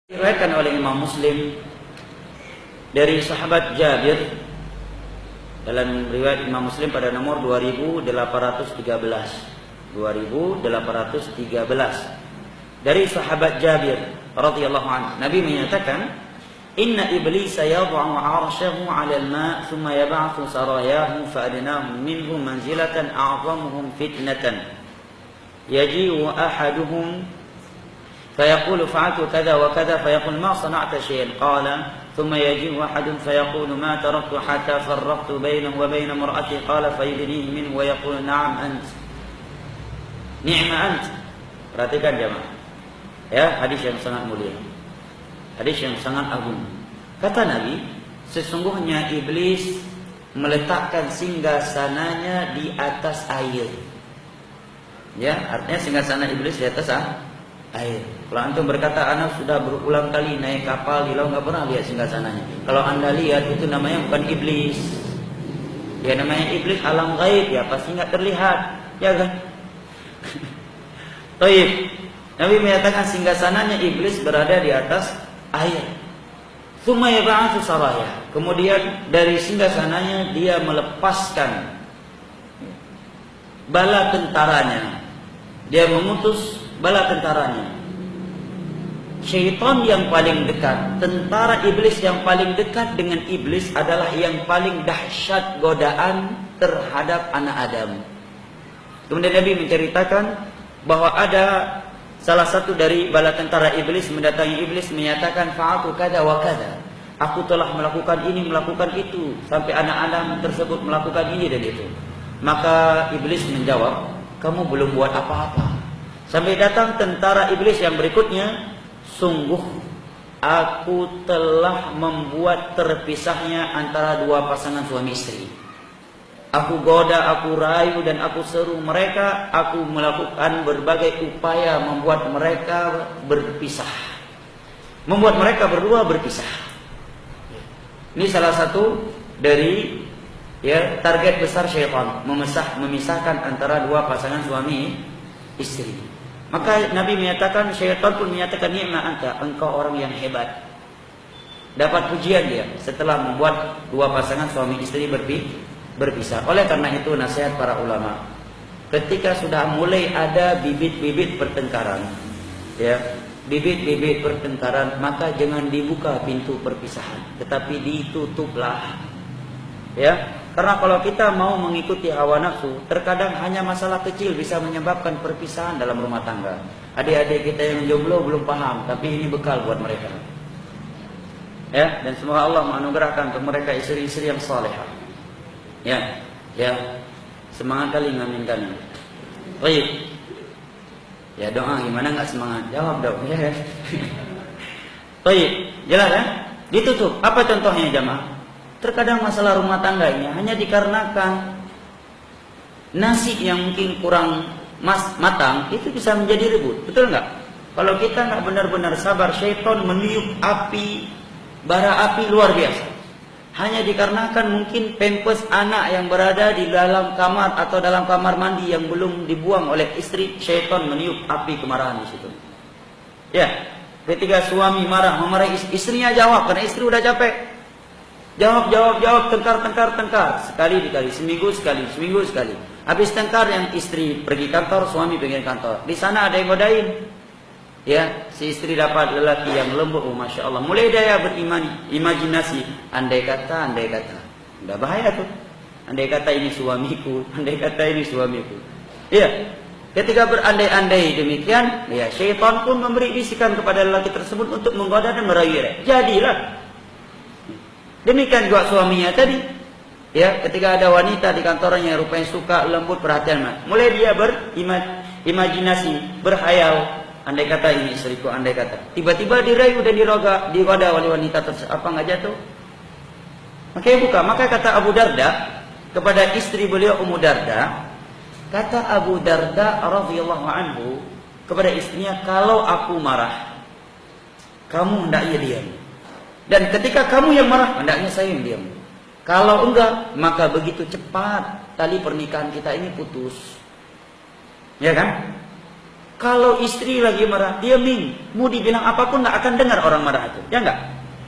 Diriwayatkan oleh Imam Muslim dari sahabat Jabir dalam riwayat Imam Muslim pada nomor 2813 dari sahabat Jabir radhiyallahu anhu, Nabi menyatakan, inna iblisa yad'u 'arsyahu 'ala al-ma' thumma yab'athu sarayahu fa adnahum minhum manzilatan a'zamuhum fitnatan yaji'u ahaduhum فيقول فعلت كذا وكذا فيقول ما صنعت شيئا قال ثم يجيء أحد فيقول ما تركت حتى فرقت بينه وبين امرأتي قال فيدنيه منه ويقول نعم أنت نعم أنت. Perhatikan jemaah, ya, hadis yang sangat mulia, hadis yang sangat agung. Kata Nabi, sesungguhnya iblis meletakkan singgasananya di atas air. Ya, artinya singgasana iblis di atas air. Kalau antum berkata, anak sudah berulang kali naik kapal di laut nggak pernah lihat singgasananya. Kalau anda lihat itu namanya bukan iblis. Ya namanya iblis alam gaib, ya pasti nggak terlihat, ya kan? Taib. Nabi menyatakan singgasananya iblis berada di atas air. Tsumma yab'atsu saraya. Kemudian dari singgasananya dia melepaskan bala tentaranya. Dia mengutus bala tentaranya. Syaitan yang paling dekat, tentara iblis yang paling dekat dengan iblis adalah yang paling dahsyat godaan terhadap anak Adam. Kemudian Nabi menceritakan bahwa ada salah satu dari bala tentara iblis mendatangi iblis menyatakan fa'atu kada wa kada. Aku telah melakukan ini, melakukan itu, sampai anak Adam tersebut melakukan ini dan itu. Maka iblis menjawab, kamu belum buat apa-apa. Sampai datang tentara iblis yang berikutnya, sungguh aku telah membuat terpisahnya antara dua pasangan suami istri. Aku goda, aku rayu dan aku seru mereka. Aku melakukan berbagai upaya membuat mereka berpisah, membuat mereka berdua berpisah. Ini salah satu dari target besar syaitan, memisahkan antara dua pasangan suami istri. Maka Nabi menyatakan, syaitan pun menyatakan, ni'ma anta, engkau orang yang hebat. Dapat pujian dia setelah membuat dua pasangan suami istri berpisah. Oleh karena itu nasihat para ulama, ketika sudah mulai ada bibit-bibit pertengkaran, bibit-bibit pertengkaran, maka jangan dibuka pintu perpisahan, tetapi ditutuplah. Karena kalau kita mau mengikuti hawa nafsu, terkadang hanya masalah kecil bisa menyebabkan perpisahan dalam rumah tangga. Adik-adik kita yang jomblo belum paham, tapi ini bekal buat mereka. Dan semoga Allah menganugerahkan untuk mereka istri-istri yang salehah. Semangat kali ngaminkan. Baik. Doa gimana nggak semangat? Jawab dong. Baik, jelas ya? Ditutup. Apa contohnya jamaah? Terkadang masalah rumah tangga ini hanya dikarenakan nasi yang mungkin kurang matang, itu bisa menjadi ribut. Betul nggak? Kalau kita nggak benar-benar sabar, syaitan meniup api, bara api luar biasa. Hanya dikarenakan mungkin pempes anak yang berada di dalam kamar atau dalam kamar mandi yang belum dibuang oleh istri, syaitan meniup api kemarahan di situ. Ketika suami memarahi istrinya jawab, karena istri udah capek. Jawab, tengkar. Sekali dikali, seminggu sekali. Habis tengkar, yang istri pergi kantor, suami pergi kantor. Di sana ada yang godain. Si istri dapat lelaki yang lembut, masya Allah. Mulai dia berimajinasi, andai kata. Udah bahaya tuh. Andai kata ini suamiku. Ketika berandai-andai demikian, syaitan pun memberi bisikan kepada lelaki tersebut untuk menggoda dan merayu. Jadilah. Demikian juga suaminya tadi. Ketika ada wanita di kantornya yang rupanya suka, lembut, perhatian, mulai dia berimajinasi, berhayal, andai kata ini istriku, andai kata. Tiba-tiba dirayu dan digoda oleh wanita tersebut. Apa nggak jatuh? Makanya buka. Maka kata Abu Darda kepada istri beliau Ummu Darda, kata Abu Darda radhiyallahu anhu kepada istrinya, kalau aku marah, kamu hendaknya diam. Dan ketika kamu yang marah, hendaknya saya yang diam. Kalau enggak, maka begitu cepat tali pernikahan kita ini putus. Ya kan? Kalau istri lagi marah, diamin. Mau dibilang apapun nggak akan dengar orang marah itu. Ya nggak?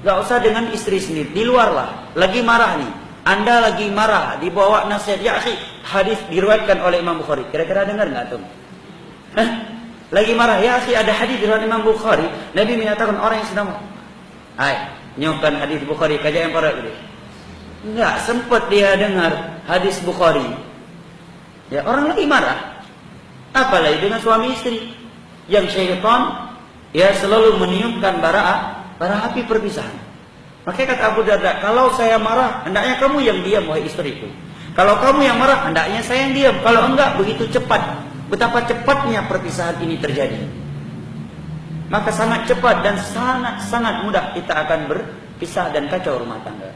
Nggak usah dengan istri sendiri. Di luar lah. Lagi marah nih. Anda lagi marah. Dibawa nasihat. Ya akhi, hadis diriwayatkan oleh Imam Bukhari. Kira-kira dengar nggak tuh? Hah? Lagi marah. Ya akhi, ada hadis diriwayatkan Imam Bukhari. Nabi menyatakan orang yang sedang... Hai, nyokkan hadis Bukhari. Kajian para ini. Nggak sempat dia dengar hadis Bukhari. Ya, orang lagi marah. Apalagi dengan suami istri yang syaitan ya selalu meniupkan bara api perpisahan. Makanya kata Abu Darda, kalau saya marah, hendaknya kamu yang diam wahai istriku. Kalau kamu yang marah, hendaknya saya yang diam. Kalau enggak, begitu cepat. Betapa cepatnya perpisahan ini terjadi. Maka sangat cepat dan sangat mudah kita akan berpisah dan kacau rumah tangga.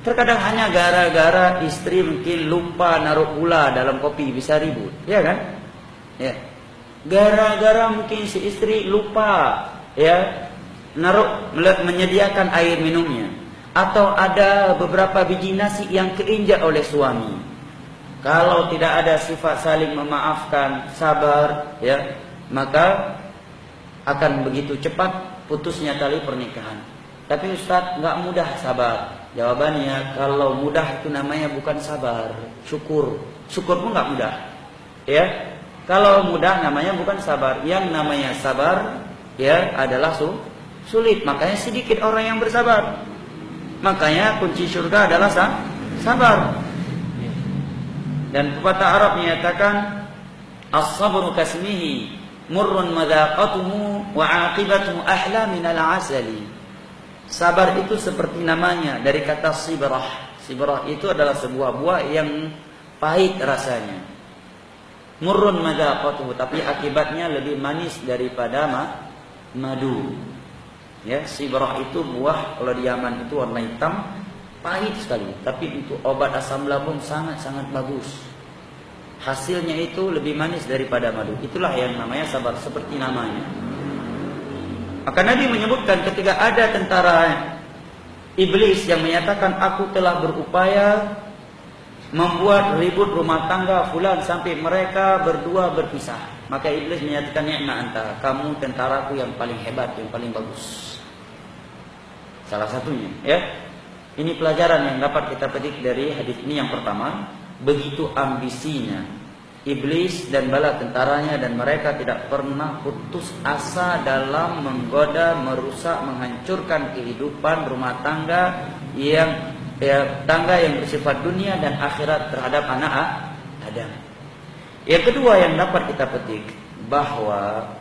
Terkadang hanya gara-gara istri mungkin lupa naruh gula dalam kopi bisa ribut, ya kan? Ya, gara-gara mungkin si istri lupa ya menyediakan air minumnya, atau ada beberapa biji nasi yang keinjak oleh suami. Kalau tidak ada sifat saling memaafkan, sabar, ya, maka akan begitu cepat putusnya tali pernikahan. Tapi Ustaz, nggak mudah sabar. Jawabannya, kalau mudah itu namanya bukan sabar, syukur. Syukur pun nggak mudah, ya. Kalau mudah namanya bukan sabar. Yang namanya sabar ya adalah sulit. Makanya sedikit orang yang bersabar. Makanya kunci surga adalah sabar. Dan pepatah Arab menyatakan as-sabru kasmihi murrun madaqatuhu wa 'aqibatuhu ahla minal 'asali. Sabar itu seperti namanya dari kata sibrah. Sibrah itu adalah sebuah buah yang pahit rasanya. Murrun madaqatuhu, tapi akibatnya lebih manis daripada madu. Ya, sibrah itu buah, kalau di Yaman itu warna hitam, pahit sekali, tapi itu obat asam lambung sangat-sangat bagus. Hasilnya itu lebih manis daripada madu. Itulah yang namanya sabar, seperti namanya. Maka Nabi menyebutkan ketika ada tentara iblis yang menyatakan aku telah berupaya membuat ribut rumah tangga fulan sampai mereka berdua berpisah, maka iblis menyatakan ni'ma anta, kamu tentaraku yang paling hebat, yang paling bagus. Salah satunya, ya. Ini pelajaran yang dapat kita petik dari hadis ini. Yang pertama, begitu ambisinya iblis dan bala tentaranya, dan mereka tidak pernah putus asa dalam menggoda, merusak, menghancurkan kehidupan rumah tangga yang bersifat dunia dan akhirat terhadap anak Adam. Yang kedua yang dapat kita petik, bahwa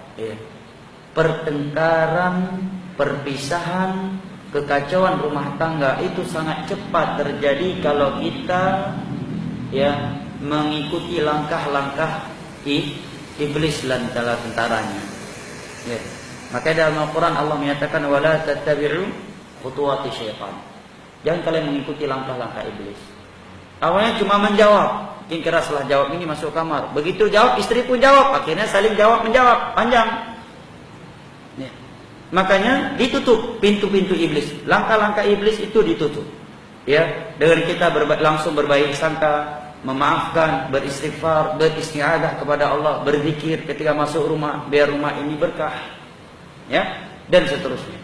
pertengkaran, perpisahan, kekacauan rumah tangga itu sangat cepat terjadi kalau kita mengikuti langkah-langkah iblis dan bala tentaranya. Ya. Maka dalam Al-Quran Allah menyatakan wala tattabi'u khutuwati syaitan. Jangan kalian mengikuti langkah-langkah iblis. Awalnya cuma menjawab. Mungkin kira setelah jawab ini masuk kamar. Begitu jawab, istri pun jawab. Akhirnya saling jawab-menjawab. Panjang. Ya. Makanya ditutup pintu-pintu iblis. Langkah-langkah iblis itu ditutup. Ya, dengan kita langsung berbaik sangka, memaafkan, beristighfar, beristiadah kepada Allah, berzikir ketika masuk rumah, biar rumah ini berkah. Ya, dan seterusnya.